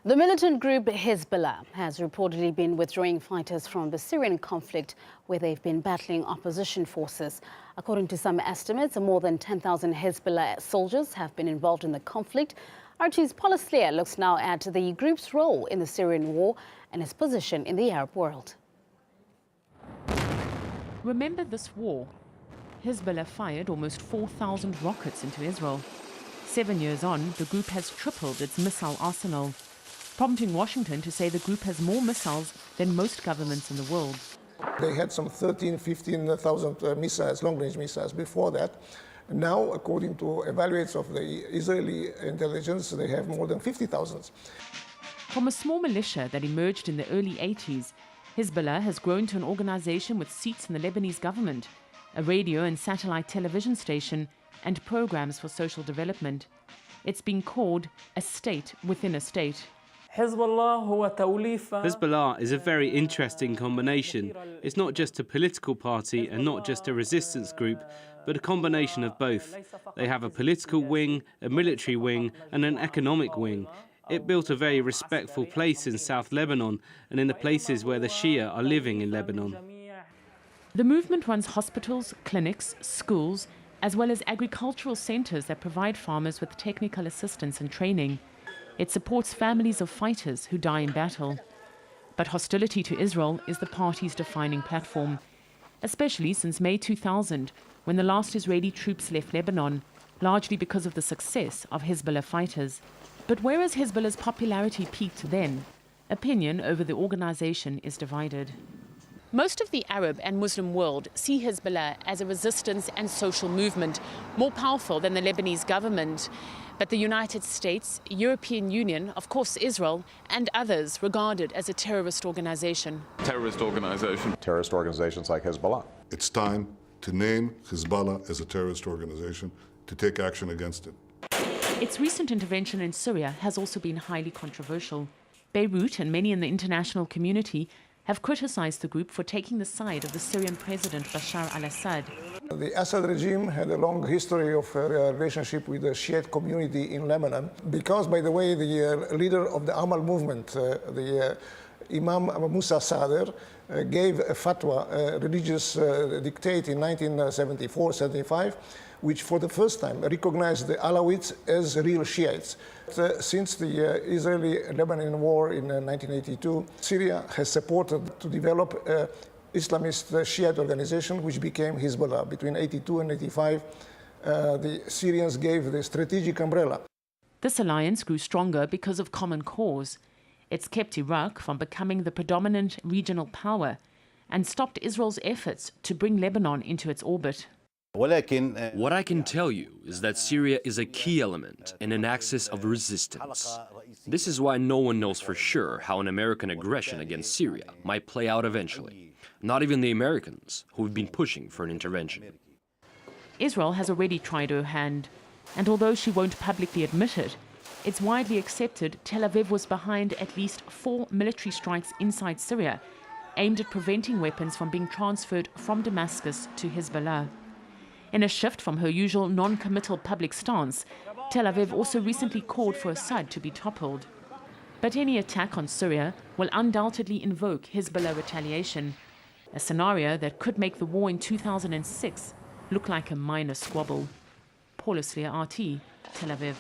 The militant group Hezbollah has reportedly been withdrawing fighters from the Syrian conflict, where they've been battling opposition forces. According to some estimates, more than 10,000 Hezbollah soldiers have been involved in the conflict. RT's Paula Slayer looks now at the group's role in the Syrian war and its position in the Arab world. Remember this war? Hezbollah fired almost 4,000 rockets into Israel. 7 years on, the group has tripled its missile arsenal, prompting Washington to say the group has more missiles than most governments in the world. They had some 15,000 missiles, long-range missiles before that. Now, according to evaluates of the Israeli intelligence, they have more than 50,000. From a small militia that emerged in the early 80s, Hezbollah has grown to an organization with seats in the Lebanese government, a radio and satellite television station, and programs for social development. It's been called a state within a state. Hezbollah is a very interesting combination. It's not just a political party and not just a resistance group, but a combination of both. They have a political wing, a military wing, and an economic wing. It built a very respectful place in South Lebanon and in the places where the Shia are living in Lebanon. The movement runs hospitals, clinics, schools, as well as agricultural centers that provide farmers with technical assistance and training. It supports families of fighters who die in battle. But hostility to Israel is the party's defining platform, especially since May 2000, when the last Israeli troops left Lebanon, largely because of the success of Hezbollah fighters. But whereas Hezbollah's popularity peaked then, opinion over the organization is divided. Most of the Arab and Muslim world see Hezbollah as a resistance and social movement, more powerful than the Lebanese government. But the United States, European Union, of course Israel, and others regard it as a terrorist organization. Terrorist organization. Terrorist organizations like Hezbollah. It's time to name Hezbollah as a terrorist organization, to take action against it. Its recent intervention in Syria has also been highly controversial. Beirut and many in the international community have criticized the group for taking the side of the Syrian President Bashar al-Assad. The Assad regime had a long history of relationship with the Shiite community in Lebanon, because, by the way, the leader of the Amal movement, the Imam Musa Sadr, gave a fatwa, a religious dictate in 1974-75, which for the first time recognized the Alawites as real Shiites. Since the Israeli-Lebanon war in 1982, Syria has supported to develop an Islamist Shiite organization, which became Hezbollah. Between 82 and 85, the Syrians gave the strategic umbrella. This alliance grew stronger because of common cause. It's kept Iraq from becoming the predominant regional power and stopped Israel's efforts to bring Lebanon into its orbit. What I can tell you is that Syria is a key element in an axis of resistance. This is why no one knows for sure how an American aggression against Syria might play out eventually. Not even the Americans, who have been pushing for an intervention. Israel has already tried her hand, and although she won't publicly admit it, it's widely accepted Tel Aviv was behind at least 4 military strikes inside Syria, aimed at preventing weapons from being transferred from Damascus to Hezbollah. In a shift from her usual non-committal public stance, Tel Aviv also recently called for Assad to be toppled. But any attack on Syria will undoubtedly invoke Hezbollah retaliation, a scenario that could make the war in 2006 look like a minor squabble. Paula Slayer, RT, Tel Aviv.